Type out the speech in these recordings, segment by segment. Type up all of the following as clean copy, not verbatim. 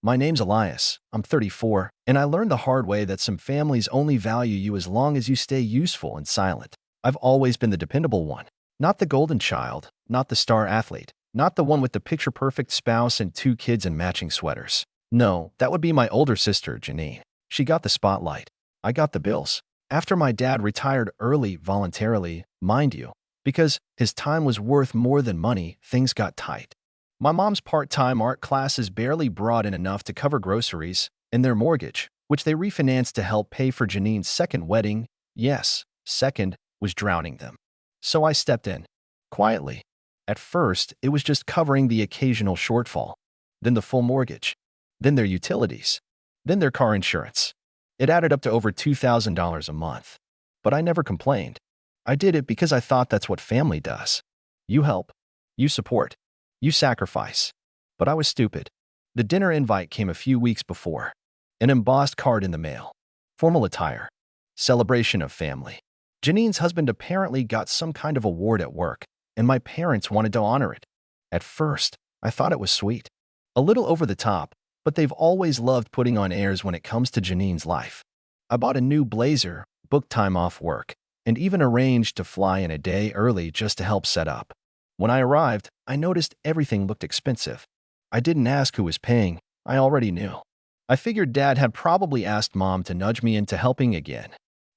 My name's Elias. I'm 34, and I learned the hard way that some families only value you as long as you stay useful and silent. I've always been the dependable one. Not the golden child, not the star athlete, not the one with the picture-perfect spouse and 2 kids and matching sweaters. No, that would be my older sister, Janine. She got the spotlight. I got the bills. After my dad retired early voluntarily, mind you, because his time was worth more than money, things got tight. My mom's part-time art classes barely brought in enough to cover groceries and their mortgage, which they refinanced to help pay for Janine's second wedding. Yes, second was drowning them. So I stepped in, quietly. At first, it was just covering the occasional shortfall, then the full mortgage, then their utilities, then their car insurance. It added up to over $2,000 a month. But I never complained. I did it because I thought that's what family does. You help, you support, you sacrifice. But I was stupid. The dinner invite came a few weeks before. An embossed card in the mail. Formal attire. Celebration of family. Janine's husband apparently got some kind of award at work, and my parents wanted to honor it. At first, I thought it was sweet. A little over the top, but they've always loved putting on airs when it comes to Janine's life. I bought a new blazer, booked time off work, and even arranged to fly in a day early just to help set up. When I arrived, I noticed everything looked expensive. I didn't ask who was paying. I already knew. I figured Dad had probably asked Mom to nudge me into helping again.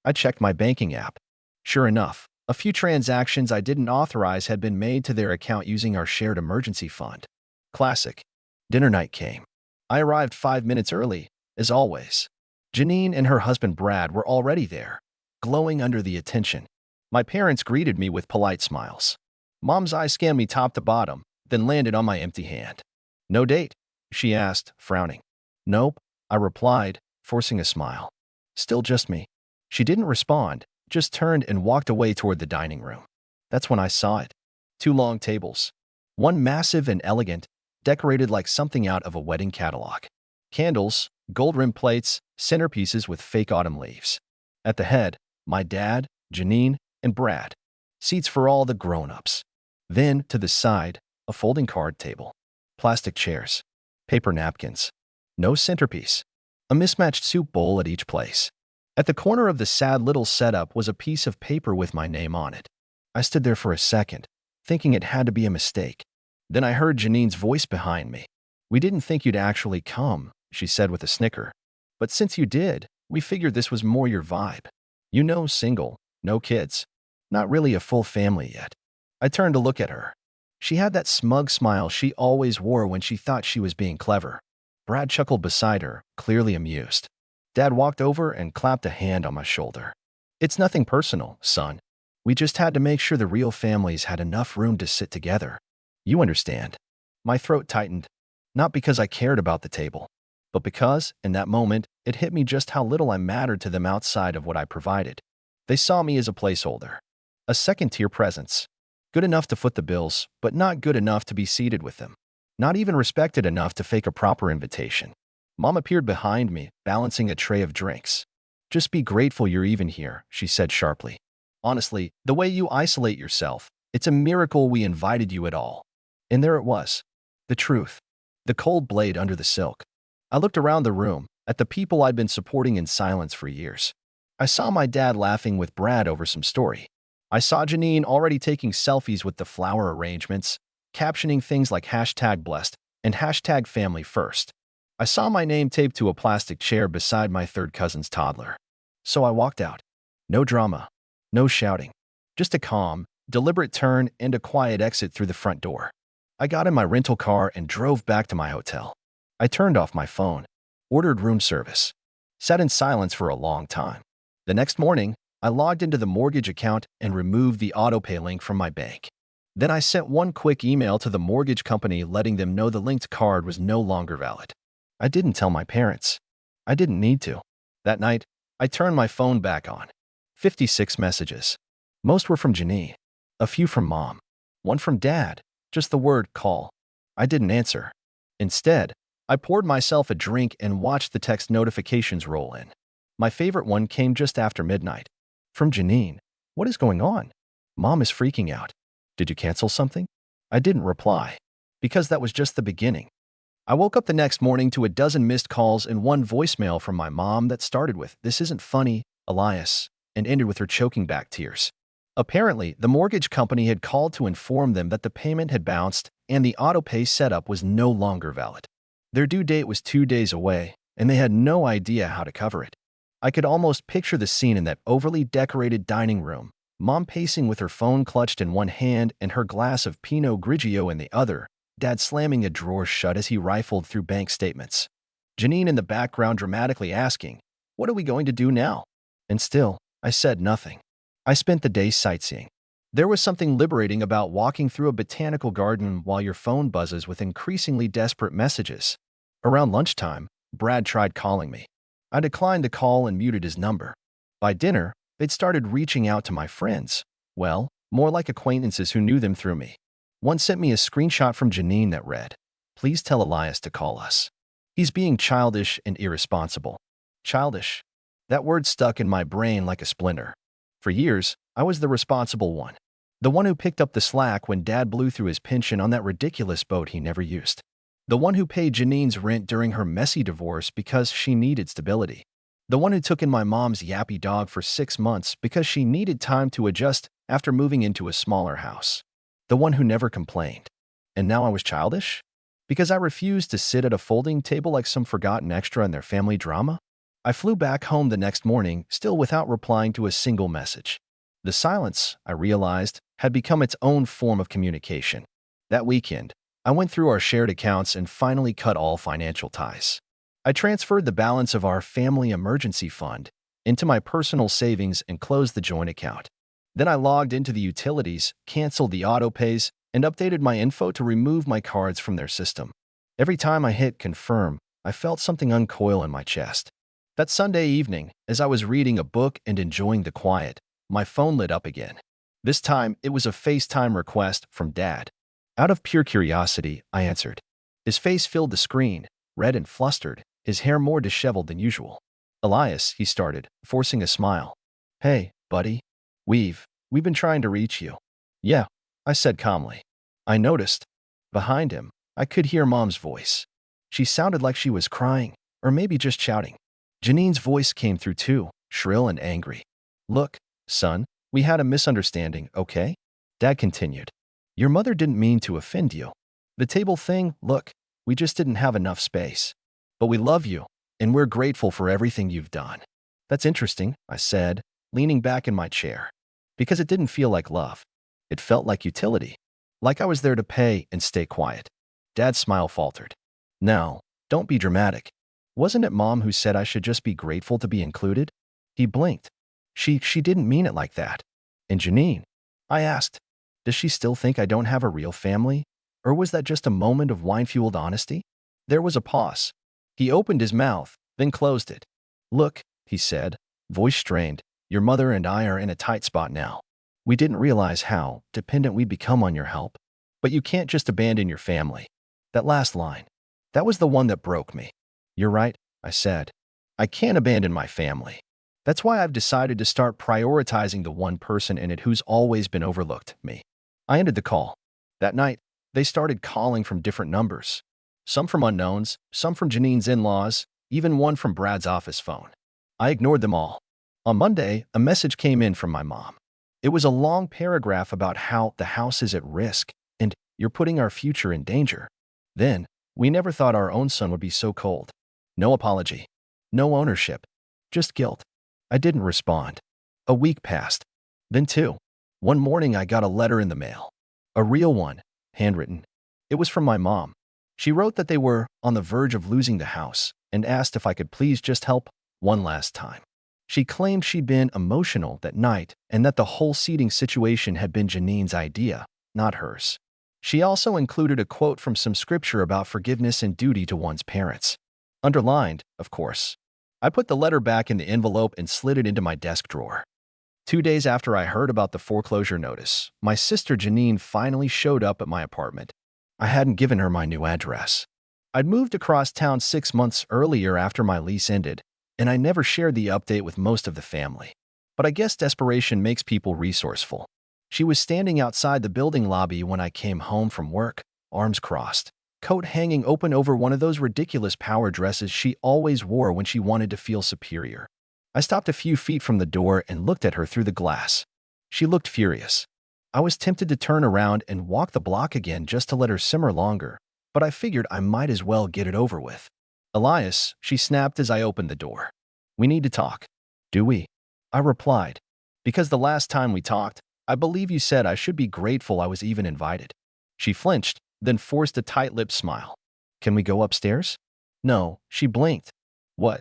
I checked my banking app. Sure enough, a few transactions I didn't authorize had been made to their account using our shared emergency fund. Classic. Dinner night came. I arrived 5 minutes early, as always. Janine and her husband Brad were already there, glowing under the attention. My parents greeted me with polite smiles. Mom's eyes scanned me top to bottom, then landed on my empty hand. "No date?" she asked, frowning. "Nope," I replied, forcing a smile. "Still just me." She didn't respond, just turned and walked away toward the dining room. That's when I saw it. 2 long tables. One massive and elegant, decorated like something out of a wedding catalog. Candles, gold-rimmed plates, centerpieces with fake autumn leaves. At the head, my dad, Janine, and Brad. Seats for all the grown-ups. Then, to the side, a folding card table. Plastic chairs. Paper napkins. No centerpiece. A mismatched soup bowl at each place. At the corner of the sad little setup was a piece of paper with my name on it. I stood there for a second, thinking it had to be a mistake. Then I heard Janine's voice behind me. "We didn't think you'd actually come," she said with a snicker. "But since you did, we figured this was more your vibe. You know, single, no kids. Not really a full family yet." I turned to look at her. She had that smug smile she always wore when she thought she was being clever. Brad chuckled beside her, clearly amused. Dad walked over and clapped a hand on my shoulder. "It's nothing personal, son. We just had to make sure the real families had enough room to sit together. You understand." My throat tightened, not because I cared about the table, but because, in that moment, it hit me just how little I mattered to them outside of what I provided. They saw me as a placeholder, a second-tier presence, good enough to foot the bills, but not good enough to be seated with them, not even respected enough to fake a proper invitation. Mom appeared behind me, balancing a tray of drinks. "Just be grateful you're even here," she said sharply. "Honestly, the way you isolate yourself, it's a miracle we invited you at all." And there it was. The truth. The cold blade under the silk. I looked around the room, at the people I'd been supporting in silence for years. I saw my dad laughing with Brad over some story. I saw Janine already taking selfies with the flower arrangements, captioning things like #blessed and #family first. I saw my name taped to a plastic chair beside my third cousin's toddler. So I walked out. No drama. No shouting. Just a calm, deliberate turn and a quiet exit through the front door. I got in my rental car and drove back to my hotel. I turned off my phone, ordered room service, sat in silence for a long time. The next morning, I logged into the mortgage account and removed the autopay link from my bank. Then I sent one quick email to the mortgage company letting them know the linked card was no longer valid. I didn't tell my parents. I didn't need to. That night, I turned my phone back on. 56 messages. Most were from Janine. A few from Mom. One from Dad. Just the word call. I didn't answer. Instead, I poured myself a drink and watched the text notifications roll in. My favorite one came just after midnight. From Janine. "What is going on? Mom is freaking out. Did you cancel something?" I didn't reply. Because that was just the beginning. I woke up the next morning to a dozen missed calls and one voicemail from my mom that started with, "This isn't funny, Elias," and ended with her choking back tears. Apparently, the mortgage company had called to inform them that the payment had bounced and the auto-pay setup was no longer valid. Their due date was 2 days away, and they had no idea how to cover it. I could almost picture the scene in that overly decorated dining room, Mom pacing with her phone clutched in one hand and her glass of Pinot Grigio in the other, Dad slamming a drawer shut as he rifled through bank statements. Janine in the background dramatically asking, "What are we going to do now?" And still, I said nothing. I spent the day sightseeing. There was something liberating about walking through a botanical garden while your phone buzzes with increasingly desperate messages. Around lunchtime, Brad tried calling me. I declined the call and muted his number. By dinner, they'd started reaching out to my friends. Well, more like acquaintances who knew them through me. One sent me a screenshot from Janine that read, "Please tell Elias to call us. He's being childish and irresponsible." Childish. That word stuck in my brain like a splinter. For years, I was the responsible one. The one who picked up the slack when Dad blew through his pension on that ridiculous boat he never used. The one who paid Janine's rent during her messy divorce because she needed stability. The one who took in my mom's yappy dog for 6 months because she needed time to adjust after moving into a smaller house. The one who never complained. And now I was childish? Because I refused to sit at a folding table like some forgotten extra in their family drama? I flew back home the next morning, still without replying to a single message. The silence, I realized, had become its own form of communication. That weekend, I went through our shared accounts and finally cut all financial ties. I transferred the balance of our family emergency fund into my personal savings and closed the joint account. Then I logged into the utilities, canceled the auto-pays, and updated my info to remove my cards from their system. Every time I hit confirm, I felt something uncoil in my chest. That Sunday evening, as I was reading a book and enjoying the quiet, my phone lit up again. This time, it was a FaceTime request from Dad. Out of pure curiosity, I answered. His face filled the screen, red and flustered, his hair more disheveled than usual. "Elias," he started, forcing a smile. "Hey, buddy. We've been trying to reach you." "Yeah," I said calmly. I noticed. Behind him, I could hear Mom's voice. She sounded like she was crying, or maybe just shouting. Janine's voice came through too, shrill and angry. "Look, son, we had a misunderstanding, okay?" Dad continued. "Your mother didn't mean to offend you. The table thing, look, we just didn't have enough space. But we love you, and we're grateful for everything you've done." "That's interesting," I said, leaning back in my chair. Because it didn't feel like love. It felt like utility. Like I was there to pay and stay quiet. Dad's smile faltered. "No, don't be dramatic. Wasn't it Mom who said I should just be grateful to be included?" He blinked. She didn't mean it like that." "And Janine?" I asked. "Does she still think I don't have a real family? Or was that just a moment of wine-fueled honesty?" There was a pause. He opened his mouth, then closed it. "Look," he said, voice strained, "your mother and I are in a tight spot now. We didn't realize how dependent we'd become on your help. But you can't just abandon your family." That last line, that was the one that broke me. "You're right," I said. "I can't abandon my family. That's why I've decided to start prioritizing the one person in it who's always been overlooked, me." I ended the call. That night, they started calling from different numbers. Some from unknowns, some from Janine's in-laws, even one from Brad's office phone. I ignored them all. On Monday, a message came in from my mom. It was a long paragraph about how the house is at risk and you're putting our future in danger. Then, we never thought our own son would be so cold. No apology. No ownership. Just guilt. I didn't respond. A week passed. Then two. One morning I got a letter in the mail. A real one, handwritten. It was from my mom. She wrote that they were on the verge of losing the house and asked if I could please just help one last time. She claimed she'd been emotional that night and that the whole seating situation had been Janine's idea, not hers. She also included a quote from some scripture about forgiveness and duty to one's parents. Underlined, of course. I put the letter back in the envelope and slid it into my desk drawer. 2 days after I heard about the foreclosure notice, my sister Janine finally showed up at my apartment. I hadn't given her my new address. I'd moved across town 6 months earlier after my lease ended, and I never shared the update with most of the family. But I guess desperation makes people resourceful. She was standing outside the building lobby when I came home from work, arms crossed. coat hanging open over one of those ridiculous power dresses she always wore when she wanted to feel superior. I stopped a few feet from the door and looked at her through the glass. She looked furious. I was tempted to turn around and walk the block again just to let her simmer longer, but I figured I might as well get it over with. Elias, she snapped as I opened the door. We need to talk. Do we? I replied. Because the last time we talked, I believe you said I should be grateful I was even invited. She flinched, then forced a tight-lipped smile. Can we go upstairs? No, she blinked. What?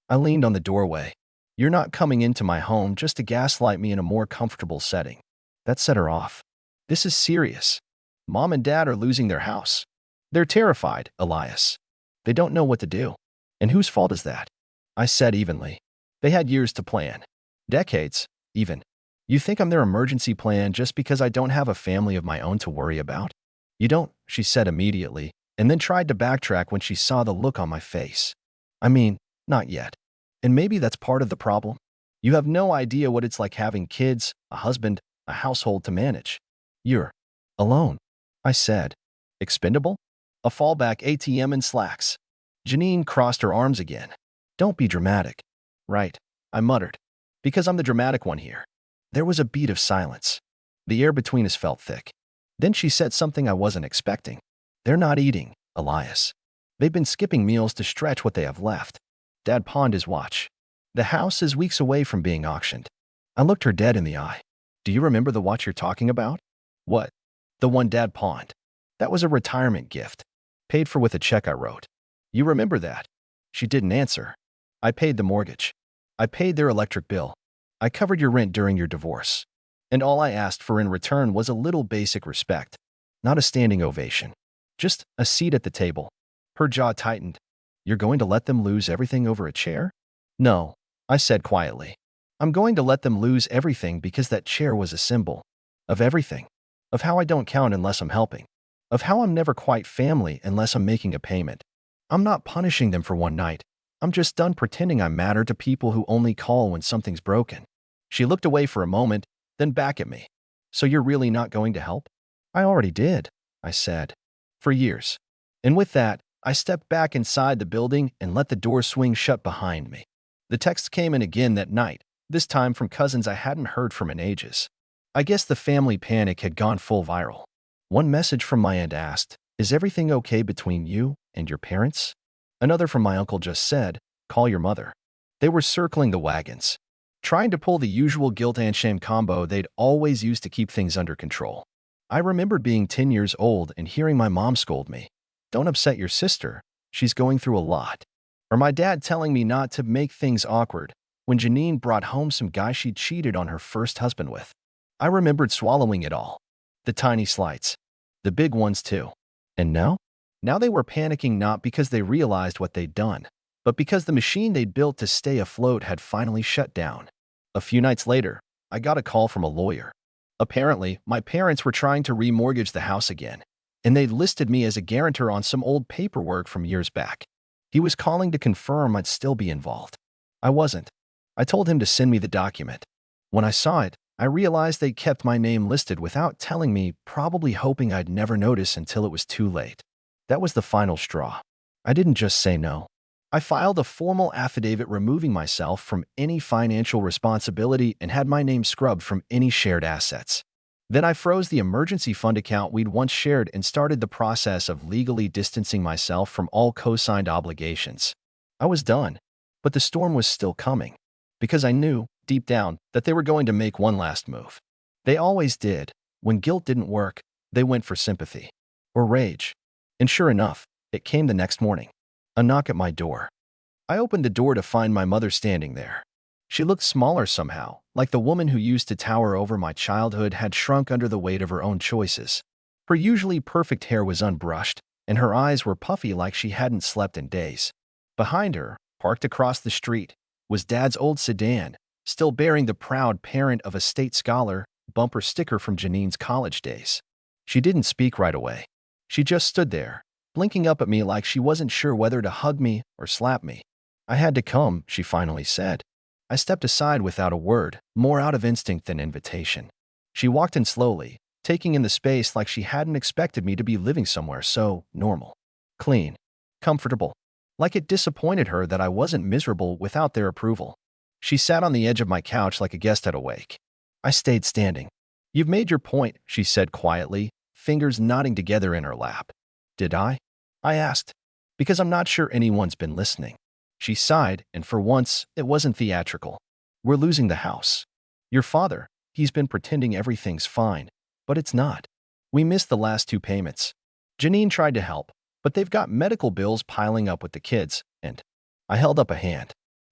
I leaned on the doorway. You're not coming into my home just to gaslight me in a more comfortable setting. That set her off. This is serious. Mom and Dad are losing their house. They're terrified, Elias. They don't know what to do. And whose fault is that? I said evenly. They had years to plan. Decades, even. You think I'm their emergency plan just because I don't have a family of my own to worry about? You don't, she said immediately, and then tried to backtrack when she saw the look on my face. I mean, not yet. And maybe that's part of the problem. You have no idea what it's like having kids, a husband, a household to manage. You're alone, I said. Expendable? A fallback ATM and slacks. Janine crossed her arms again. Don't be dramatic. Right, I muttered. Because I'm the dramatic one here. There was a beat of silence. The air between us felt thick. Then she said something I wasn't expecting. They're not eating, Elias. They've been skipping meals to stretch what they have left. Dad pawned his watch. The house is weeks away from being auctioned. I looked her dead in the eye. Do you remember the watch you're talking about? What? The one Dad pawned. That was a retirement gift. Paid for with a check I wrote. You remember that? She didn't answer. I paid the mortgage. I paid their electric bill. I covered your rent during your divorce. And all I asked for in return was a little basic respect. Not a standing ovation. Just a seat at the table. Her jaw tightened. You're going to let them lose everything over a chair? No, I said quietly. I'm going to let them lose everything because that chair was a symbol. Of everything. Of how I don't count unless I'm helping. Of how I'm never quite family unless I'm making a payment. I'm not punishing them for one night. I'm just done pretending I matter to people who only call when something's broken. She looked away for a moment, then back at me. So you're really not going to help? I already did, I said. For years. And with that, I stepped back inside the building and let the door swing shut behind me. The text came in again that night, this time from cousins I hadn't heard from in ages. I guess the family panic had gone full viral. One message from my aunt asked, "Is everything okay between you and your parents?" Another from my uncle just said, "Call your mother." They were circling the wagons, trying to pull the usual guilt and shame combo they'd always used to keep things under control. I remembered being 10 years old and hearing my mom scold me, "Don't upset your sister, she's going through a lot." Or my dad telling me not to make things awkward when Janine brought home some guy she'd cheated on her first husband with. I remembered swallowing it all. The tiny slights. The big ones too. And now? Now they were panicking not because they realized what they'd done, but because the machine they'd built to stay afloat had finally shut down. A few nights later, I got a call from a lawyer. Apparently, my parents were trying to remortgage the house again, and they'd listed me as a guarantor on some old paperwork from years back. He was calling to confirm I'd still be involved. I wasn't. I told him to send me the document. When I saw it, I realized they'd kept my name listed without telling me, probably hoping I'd never notice until it was too late. That was the final straw. I didn't just say no. I filed a formal affidavit removing myself from any financial responsibility and had my name scrubbed from any shared assets. Then I froze the emergency fund account we'd once shared and started the process of legally distancing myself from all co-signed obligations. I was done, but the storm was still coming, because I knew, deep down, that they were going to make one last move. They always did. When guilt didn't work, they went for sympathy. Or rage. And sure enough, it came the next morning. A knock at my door. I opened the door to find my mother standing there. She looked smaller somehow, like the woman who used to tower over my childhood had shrunk under the weight of her own choices. Her usually perfect hair was unbrushed, and her eyes were puffy like she hadn't slept in days. Behind her, parked across the street, was Dad's old sedan, still bearing the proud parent of a state scholar bumper sticker from Janine's college days. She didn't speak right away. She just stood there, blinking up at me like she wasn't sure whether to hug me or slap me. "I had to come," she finally said. I stepped aside without a word, more out of instinct than invitation. She walked in slowly, taking in the space like she hadn't expected me to be living somewhere so normal. clean, comfortable. Like it disappointed her that I wasn't miserable without their approval. She sat on the edge of my couch like a guest at a wake. I stayed standing. "You've made your point," she said quietly, fingers knotting together in her lap. "Did I?" I asked. "Because I'm not sure anyone's been listening." She sighed, and for once, it wasn't theatrical. "We're losing the house. Your father, he's been pretending everything's fine, but it's not. We missed the last two payments. Janine tried to help, but they've got medical bills piling up with the kids, and—" I held up a hand.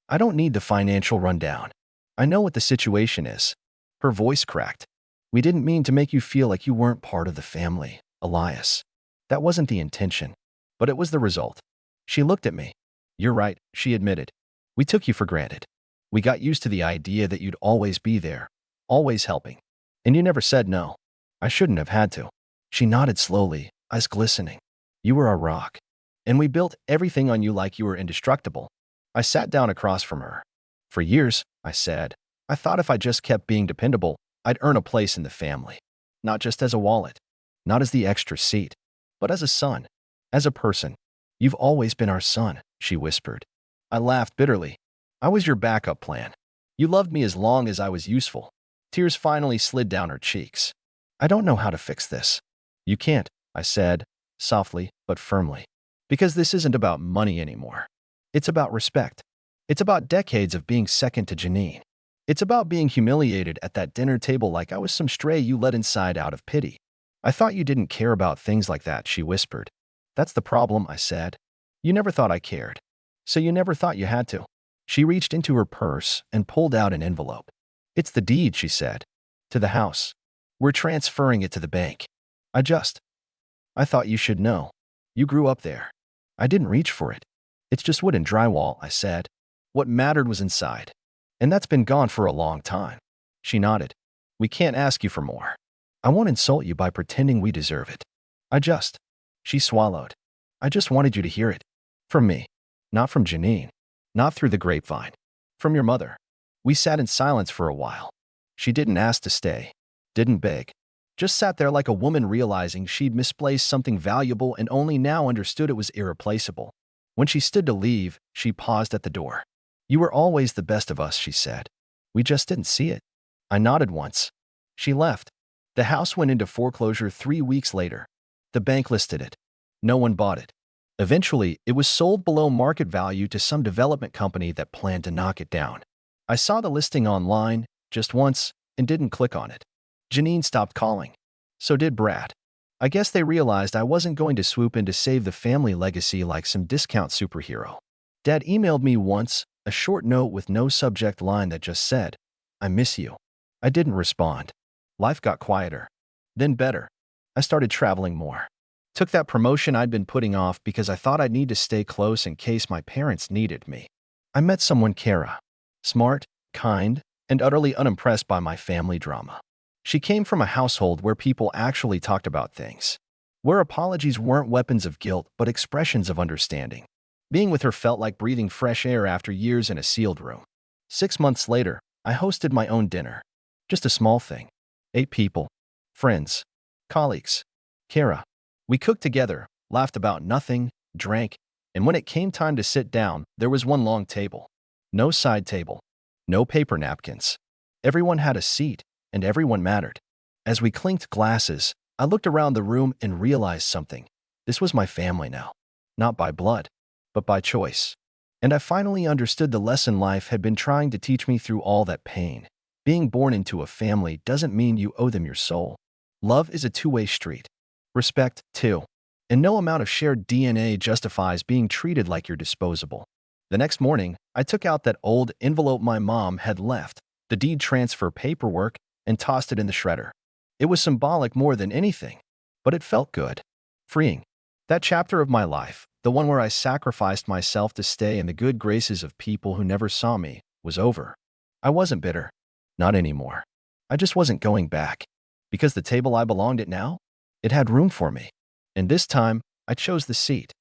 "I don't need the financial rundown. I know what the situation is." Her voice cracked. "We didn't mean to make you feel like you weren't part of the family, Elias. That wasn't the intention, but it was the result." She looked at me. "You're right," she admitted. "We took you for granted. We got used to the idea that you'd always be there, always helping. And you never said no. I shouldn't have had to." She nodded slowly, eyes glistening. "You were our rock. And we built everything on you like you were indestructible." I sat down across from her. "For years," I said, "I thought if I just kept being dependable, I'd earn a place in the family. Not just as a wallet, not as the extra seat, but as a son, as a person. You've always been our son," she whispered. I laughed bitterly. "I was your backup plan. You loved me as long as I was useful." Tears finally slid down her cheeks. "I don't know how to fix this." "You can't," I said, softly but firmly. "Because this isn't about money anymore. It's about respect. It's about decades of being second to Janine. It's about being humiliated at that dinner table like I was some stray you let inside out of pity." "I thought you didn't care about things like that," she whispered. "That's the problem," I said. "You never thought I cared. So you never thought you had to." She reached into her purse and pulled out an envelope. "It's the deed," she said. "To the house. We're transferring it to the bank." I thought you should know. You grew up there." I didn't reach for it. "It's just wood and drywall," I said. "What mattered was inside. And that's been gone for a long time." She nodded. "We can't ask you for more. I won't insult you by pretending we deserve it. I just—" She swallowed. "I just wanted you to hear it. From me. Not from Janine. Not through the grapevine. From your mother." We sat in silence for a while. She didn't ask to stay. Didn't beg. Just sat there like a woman realizing she'd misplaced something valuable and only now understood it was irreplaceable. When she stood to leave, she paused at the door. "You were always the best of us," she said. "We just didn't see it." I nodded once. She left. The house went into foreclosure 3 weeks later. The bank listed it. No one bought it. Eventually, it was sold below market value to some development company that planned to knock it down. I saw the listing online, just once, and didn't click on it. Janine stopped calling. So did Brad. I guess they realized I wasn't going to swoop in to save the family legacy like some discount superhero. Dad emailed me once, a short note with no subject line that just said, "I miss you." I didn't respond. Life got quieter. Then better. I started traveling more. Took that promotion I'd been putting off because I thought I'd need to stay close in case my parents needed me. I met someone, Kara. Smart, kind, and utterly unimpressed by my family drama. She came from a household where people actually talked about things, where apologies weren't weapons of guilt but expressions of understanding. Being with her felt like breathing fresh air after years in a sealed room. 6 months later, I hosted my own dinner. Just a small thing. 8 people. Friends. Colleagues. Kara. We cooked together, laughed about nothing, drank, and when it came time to sit down, there was one long table. No side table. No paper napkins. Everyone had a seat, and everyone mattered. As we clinked glasses, I looked around the room and realized something. This was my family now. Not by blood, but by choice. And I finally understood the lesson life had been trying to teach me through all that pain. Being born into a family doesn't mean you owe them your soul. Love is a two-way street. Respect, too. And no amount of shared DNA justifies being treated like you're disposable. The next morning, I took out that old envelope my mom had left, the deed transfer paperwork, and tossed it in the shredder. It was symbolic more than anything, but it felt good. Freeing. That chapter of my life, the one where I sacrificed myself to stay in the good graces of people who never saw me, was over. I wasn't bitter. Not anymore. I just wasn't going back. Because the table I belonged at now, it had room for me. And this time, I chose the seat.